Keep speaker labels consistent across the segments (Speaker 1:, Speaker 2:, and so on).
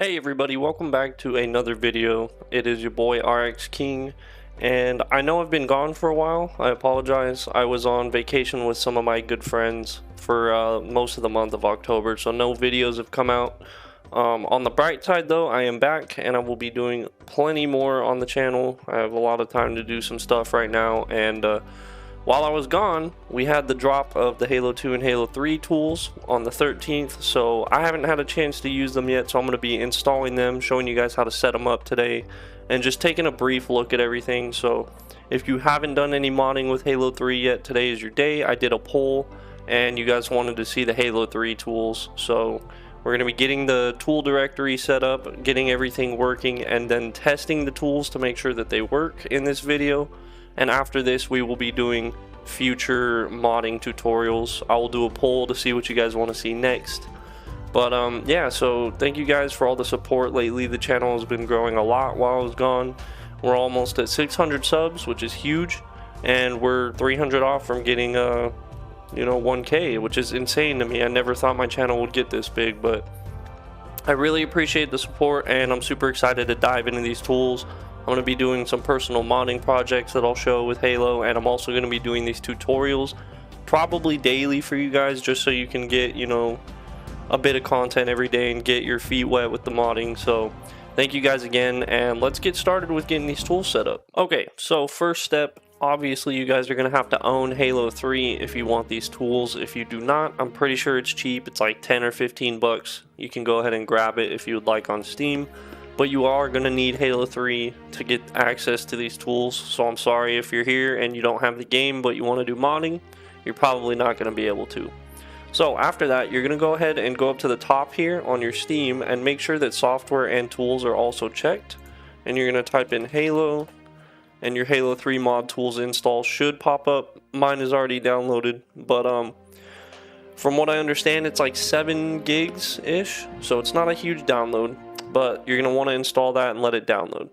Speaker 1: Hey everybody, welcome back to another video. It is your boy RX King, and I know I've been gone for a while. I apologize. I was on vacation with some of my good friends for most of the month of October, so no videos have come out. On the bright side though, I am back and I will be doing plenty more on the channel. I have a lot of time to do some stuff right now, and while I was gone, we had the drop of the Halo 2 and Halo 3 tools on the 13th, so I haven't had a chance to use them yet, so I'm going to be installing them, showing you guys how to set them up today, and just taking a brief look at everything. So if you haven't done any modding with Halo 3 yet, today is your day. I did a poll, and you guys wanted to see the Halo 3 tools, so we're going to be getting the tool directory set up, getting everything working, and then testing the tools to make sure that they work in this video. And after this, we will be doing future modding tutorials. I will do a poll to see what you guys want to see next. But yeah, so thank you guys for all the support lately. The channel has been growing a lot while I was gone. We're almost at 600 subs, which is huge, and we're 300 off from getting 1K, which is insane to me. I never thought my channel would get this big, but I really appreciate the support, and I'm super excited to dive into these tools. I'm going to be doing some personal modding projects that I'll show with Halo, and I'm also going to be doing these tutorials probably daily for you guys, just so you can get, a bit of content every day and get your feet wet with the modding. So thank you guys again, and let's get started with getting these tools set up. Okay, so first step, obviously you guys are going to have to own Halo 3 if you want these tools. If you do not, I'm pretty sure it's cheap. It's like 10 or 15 bucks. You can go ahead and grab it if you would like on Steam. But you are going to need Halo 3 to get access to these tools, so I'm sorry if you're here and you don't have the game but you want to do modding, you're probably not going to be able to. So after that, you're going to go ahead and go up to the top here on your Steam and make sure that software and tools are also checked, and you're going to type in Halo, and your Halo 3 mod tools install should pop up. Mine is already downloaded, but from what I understand, it's like 7 gigs ish, so it's not a huge download. But you're going to want to install that and let it download.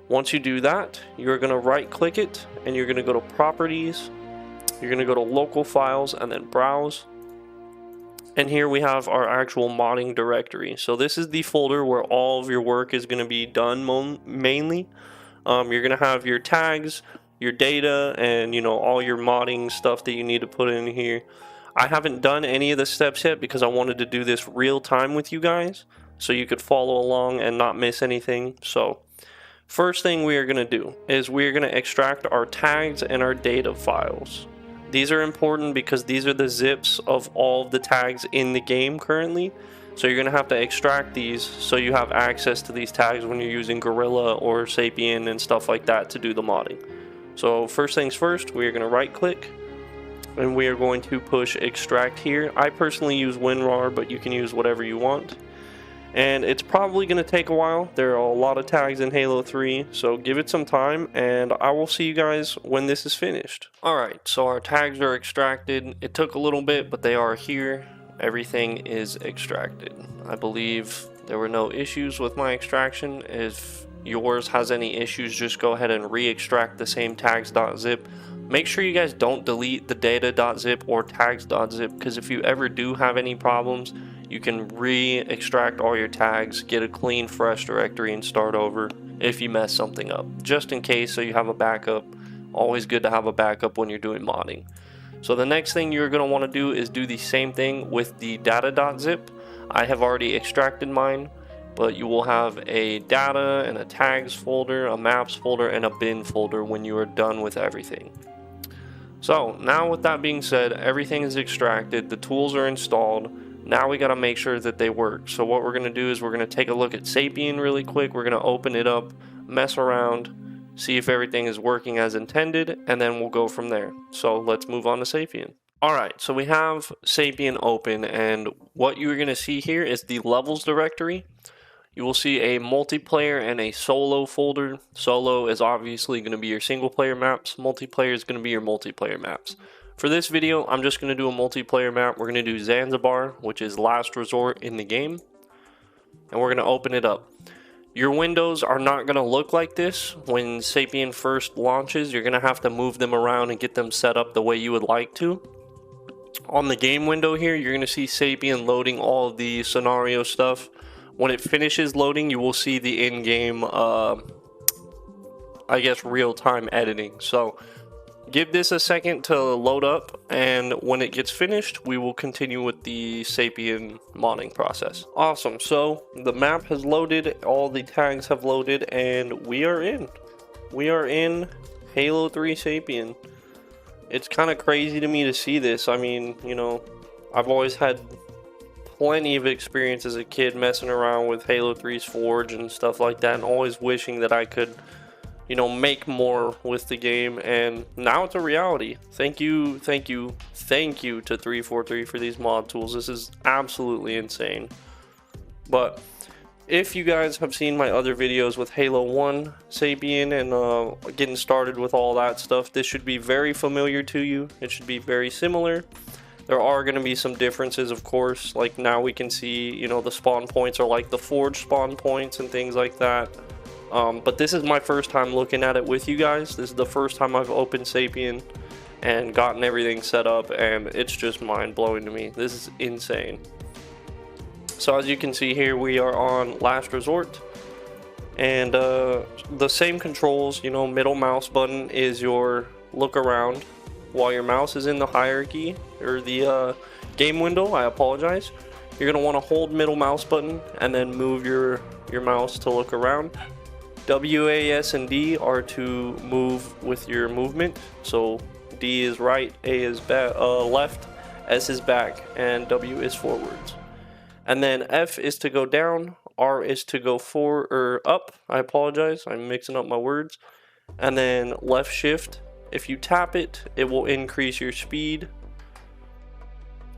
Speaker 1: Once you do that, you're going to right click it and you're going to go to properties, you're going to go to local files and then browse, and here we have our actual modding directory. So this is the folder where all of your work is going to be done mainly. You're going to have your tags, your data, and all your modding stuff that you need to put in here. I haven't done any of the steps yet because I wanted to do this real time with you guys, so you could follow along and not miss anything. So first thing we are going to do is we are going to extract our tags and our data files. These are important because these are the zips of all of the tags in the game currently. So you're going to have to extract these so you have access to these tags when you're using Gorilla or Sapien and stuff like that to do the modding. So first things first, we are going to right click and we are going to push extract here. I personally use WinRAR, but you can use whatever you want. And it's probably going to take a while. There are a lot of tags in Halo 3, so give it some time, and I will see you guys when this is finished. Alright, so our tags are extracted. It took a little bit, but they are here. Everything is extracted. I believe there were no issues with my extraction. If yours has any issues, just go ahead and re-extract the same tags.zip. Make sure you guys don't delete the Data.zip or tags.zip, because if you ever do have any problems, you can re-extract all your tags, get a clean, fresh directory, and start over if you mess something up. Just in case, so you have a backup. Always good to have a backup when you're doing modding. So the next thing you're going to want to do is do the same thing with the Data.zip. I have already extracted mine, but you will have a data and a tags folder, a maps folder, and a bin folder when you are done with everything. So now with that being said, everything is extracted, the tools are installed. Now we got to make sure that they work. So what we're going to do is we're going to take a look at Sapien really quick. We're going to open it up, mess around, see if everything is working as intended, and then we'll go from there. So let's move on to Sapien. Alright, so we have Sapien open, and what you're going to see here is the levels directory. You will see a multiplayer and a solo folder. Solo is obviously going to be your single player maps. Multiplayer is going to be your multiplayer maps. For this video, I'm just going to do a multiplayer map. We're going to do Zanzibar, which is last resort in the game. And we're going to open it up. Your windows are not going to look like this when Sapien first launches. You're going to have to move them around and get them set up the way you would like to. On the game window here, you're going to see Sapien loading all of the scenario stuff. when it finishes loading, you will see the in-game, I guess, real-time editing. So give this a second to load up, and when it gets finished, we will continue with the Sapien modding process. Awesome, so the map has loaded, all the tags have loaded, and we are in. We are in Halo 3 Sapien. It's kind of crazy to me to see this. I mean, you know, I've always had plenty of experience as a kid messing around with Halo 3's Forge and stuff like that, and always wishing that I could, you know, make more with the game, and now it's a reality. Thank you to 343 for these mod tools. This is absolutely insane. But if you guys have seen my other videos with Halo 1 Sapien and getting started with all that stuff, this should be very familiar to you. It should be very similar. There are going to be some differences, of course. Like now we can see, you know, the spawn points are like the Forge spawn points and things like that. But this is my first time looking at it with you guys. This is the first time I've opened Sapien and gotten everything set up, and it's just mind-blowing to me. This is insane. So as you can see here, we are on Last Resort, and the same controls. You know, middle mouse button is your look around, while your mouse is in the hierarchy, or the game window, I apologize. You're going to want to hold middle mouse button and then move your mouse to look around. W, A, S, and D are to move with your movement. So D is right, A is left, S is back, and W is forwards. And then F is to go down, R is to go forward or up. I apologize, I'm mixing up my words. And then left shift, if you tap it, it will increase your speed.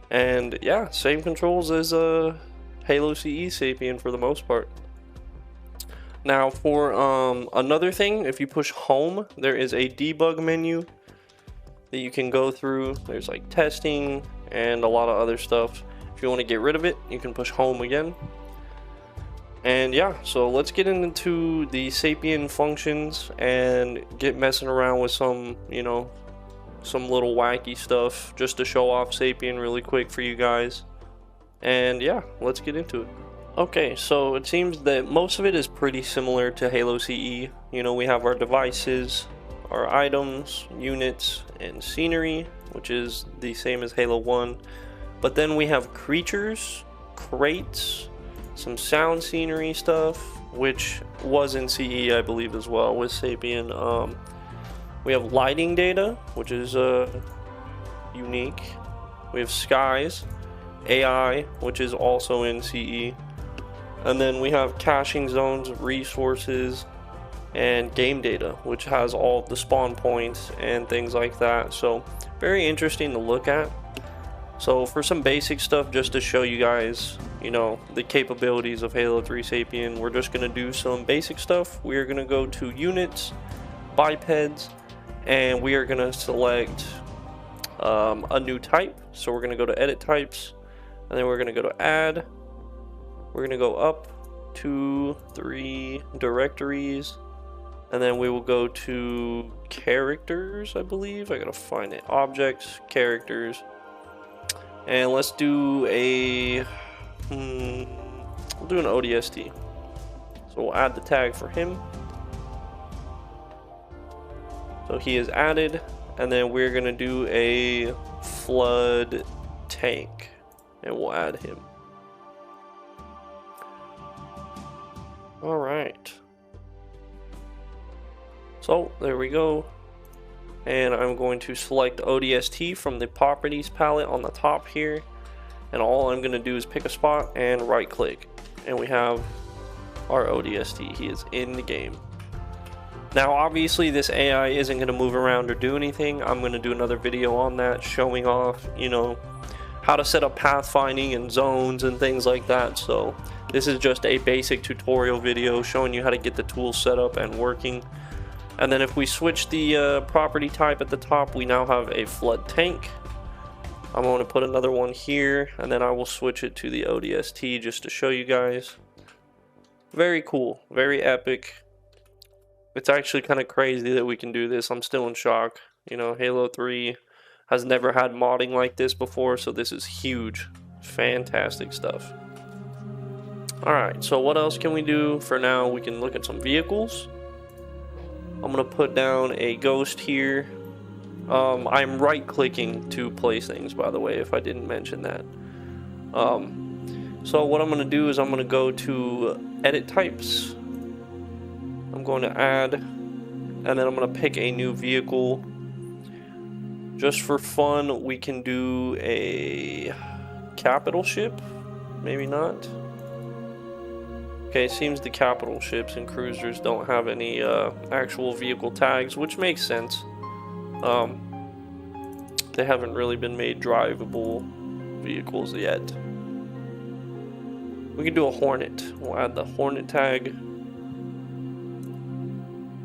Speaker 1: And yeah, same controls as Halo CE Sapien for the most part. Now for another thing, if you push home, there is a debug menu that you can go through. There's like testing and a lot of other stuff. If you want to get rid of it, you can push home again. And yeah, so let's get into the Sapien functions and get messing around with some, you know, some little wacky stuff just to show off Sapien really quick for you guys. And yeah, let's get into it. Okay, so it seems that most of it is pretty similar to Halo CE. You know, we have our devices, our items, units, and scenery, which is the same as Halo 1. But then we have creatures, crates, some sound scenery stuff, which was in CE, I believe, as well with Sapien. We have lighting data, which is unique. We have skies, AI, which is also in CE. And then we have caching zones, resources, and game data, which has all the spawn points and things like that. So very interesting to look at. So for some basic stuff, just to show you guys, you know, the capabilities of Halo 3 Sapien, we're just going to do some basic stuff. We are going to go to units, bipeds, and we are going to select a new type. So we're going to go to edit types, and then we're going to go to add. We're going to go up 2, 3 directories, and then we will go to characters, I believe. I got to find it. Objects, characters. And let's do a, we'll do an ODST. So we'll add the tag for him. So he is added, and then we're gonna do a flood tank, and we'll add him. All right. So there we go. And I'm going to select ODST from the properties palette on the top here, and all I'm going to do is pick a spot and right click, and we have our ODST. He is in the game. Now obviously this AI isn't going to move around or do anything. I'm going to do another video on that, showing off, you know, how to set up pathfinding and zones and things like that. So this is just a basic tutorial video showing you how to get the tools set up and working. And then if we switch the property type at the top, we now have a flood tank. I'm going to put another one here, and then I will switch it to the ODST just to show you guys. Very cool, very epic. It's actually kind of crazy that we can do this. I'm still in shock. You know, Halo 3 has never had modding like this before, so this is huge. Fantastic stuff. Alright, so what else can we do? For now, we can look at some vehicles. I'm going to put down a ghost here. I'm right-clicking to place things, by the way, if I didn't mention that. So what I'm going to do is I'm going to go to Edit Types. I'm going to add, and then I'm going to pick a new vehicle. Just for fun, we can do a capital ship. Maybe not. Okay, it seems the capital ships and cruisers don't have any actual vehicle tags, which makes sense. They haven't really been made drivable vehicles yet. We can do a Hornet. We'll add the Hornet tag.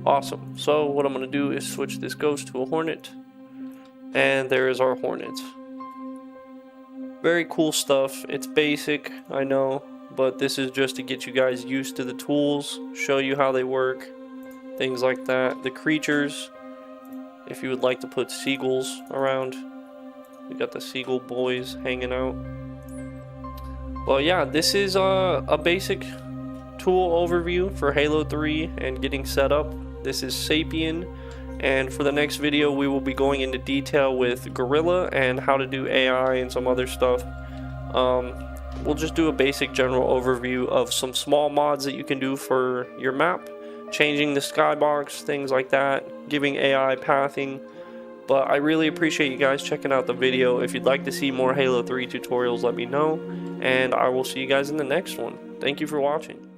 Speaker 1: Awesome. So what I'm going to do is switch this ghost to a Hornet. And there is our Hornet. Very cool stuff. It's basic, I know, but this is just to get you guys used to the tools, show you how they work, things like that. The creatures, if you would like to put seagulls around, we got the seagull boys hanging out. Well, yeah, this is a basic tool overview for Halo 3 and getting set up. This is Sapien, and for the next video we will be going into detail with Gorilla and how to do AI and some other stuff. We'll just do a basic general overview of some small mods that you can do for your map, changing the skybox, things like that, giving AI pathing. But I really appreciate you guys checking out the video. If you'd like to see more Halo 3 tutorials, let me know, and I will see you guys in the next one. Thank you for watching.